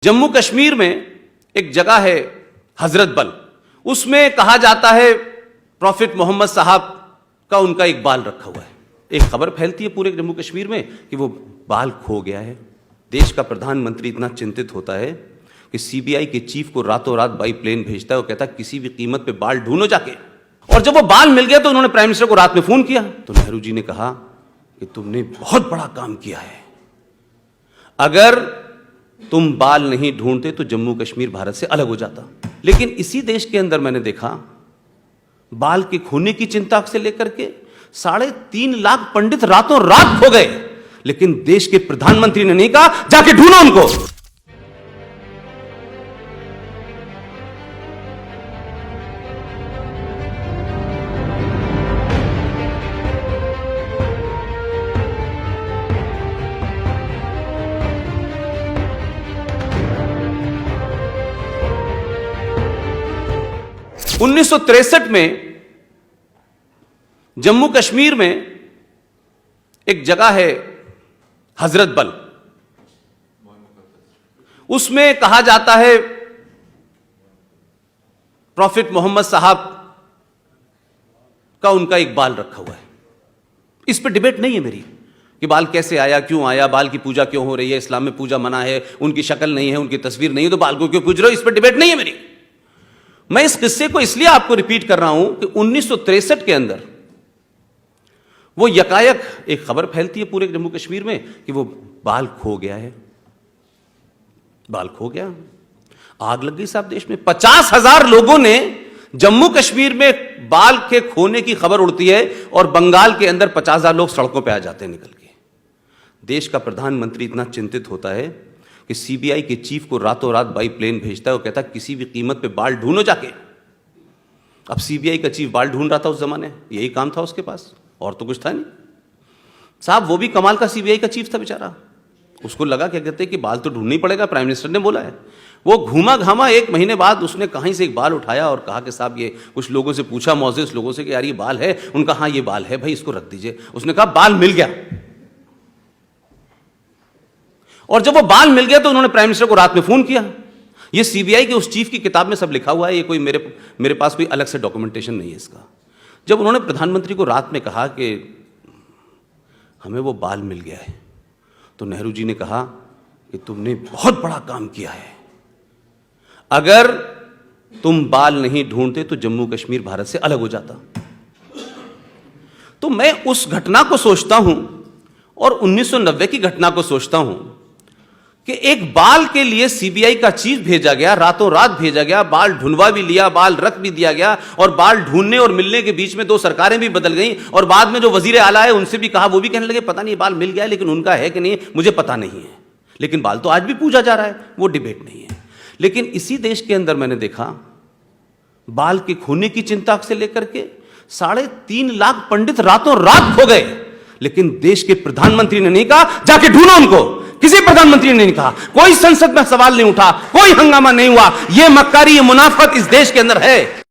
जम्मू कश्मीर में एक जगह है हजरत बल, उसमें कहा जाता है प्रॉफिट मोहम्मद साहब का उनका एक बाल रखा हुआ है। एक खबर फैलती है पूरे जम्मू कश्मीर में कि वो बाल खो गया है। देश का प्रधानमंत्री इतना चिंतित होता है कि सीबीआई के चीफ को रातों रात बाई प्लेन भेजता है। वो कहता है किसी भी कीमत पे बाल ढूंढो जाके। और जब वो बाल मिल गया तो उन्होंने प्राइम मिनिस्टर को रात में फोन किया तो नेहरू जी ने कहा कि तुमने बहुत बड़ा काम किया है, अगर तुम बाल नहीं ढूंढते तो जम्मू कश्मीर भारत से अलग हो जाता। लेकिन इसी देश के अंदर मैंने देखा बाल के खोने की चिंता से लेकर के 3.5 लाख पंडित रातों रात खो गए, लेकिन देश के प्रधानमंत्री ने नहीं कहा जाके ढूंढो उनको। उन्नीस 1963 में जम्मू कश्मीर में एक जगह है हजरत बल, उसमें कहा जाता है प्रॉफिट मोहम्मद साहब का उनका एक बाल रखा हुआ है। इस पर डिबेट नहीं है मेरी कि बाल कैसे आया, क्यों आया, बाल की पूजा क्यों हो रही है, इस्लाम में पूजा मना है, उनकी शक्ल नहीं है, उनकी तस्वीर नहीं है तो बाल को क्यों पूज रहे हो, इस पर डिबेट नहीं है मेरी। मैं इस किस्से को इसलिए आपको रिपीट कर रहा हूं कि 1963 के अंदर वो यकायक एक खबर फैलती है पूरे जम्मू कश्मीर में कि वो बाल खो गया है। बाल खो गया, आग लग गई साहब देश में। 50,000 लोगों ने जम्मू कश्मीर में बाल के खोने की खबर उड़ती है और बंगाल के अंदर 50,000 लोग सड़कों पे आ जाते हैं निकल के। देश का प्रधानमंत्री इतना चिंतित होता है कि सीबीआई के चीफ को रातों रात बाई प्लेन भेजता है। वो कहता है किसी भी कीमत पे बाल ढूंढो जाके। अब सीबीआई का चीफ बाल ढूंढ रहा था उस जमाने, यही काम था उसके पास, और तो कुछ था नहीं साहब। वो भी कमाल का सीबीआई का चीफ था बेचारा। उसको लगा क्या कहते हैं कि बाल तो ढूंढना ही पड़ेगा, प्राइम मिनिस्टर ने बोला है। वो घूमा घामा 1 महीने बाद उसने कहीं से एक बाल उठाया और कहा कि साहब ये, कुछ लोगों से पूछा, मौजूद लोगों से कि यार ये बाल है, उनका हाँ ये बाल है भाई, इसको रख दीजिए। उसने कहा बाल मिल गया। और जब वो बाल मिल गया तो उन्होंने प्राइम मिनिस्टर को रात में फोन किया। ये सीबीआई के उस चीफ की किताब में सब लिखा हुआ है, ये कोई मेरे पास कोई अलग से डॉक्यूमेंटेशन नहीं है इसका। जब उन्होंने प्रधानमंत्री को रात में कहा कि हमें वो बाल मिल गया है तो नेहरू जी ने कहा कि तुमने बहुत बड़ा काम किया है, अगर तुम बाल नहीं ढूंढते तो जम्मू कश्मीर भारत से अलग हो जाता। तो मैं उस घटना को सोचता हूं और 1990 की घटना को सोचता हूं कि एक बाल के लिए सीबीआई का चीफ भेजा गया, रातों रात भेजा गया, बाल ढूंढवा भी लिया, बाल रख भी दिया गया, और बाल ढूंढने और मिलने के बीच में 2 सरकारें भी बदल गईं। और बाद में जो वजीर आला है उनसे भी कहा, वो भी कहने लगे पता नहीं बाल मिल गया लेकिन उनका है कि नहीं मुझे पता नहीं है, लेकिन बाल तो आज भी पूजा जा रहा है, वो डिबेट नहीं है। लेकिन इसी देश के अंदर मैंने देखा बाल के खोने की चिंता से लेकर के 3.5 लाख पंडित रातों रात खो गए, लेकिन देश के प्रधानमंत्री ने नहीं कहा जाके ढूंढो उनको। किसी प्रधानमंत्री ने नहीं कहा, कोई संसद में सवाल नहीं उठा, कोई हंगामा नहीं हुआ। यह मक्कारी, ये मुनाफत इस देश के अंदर है।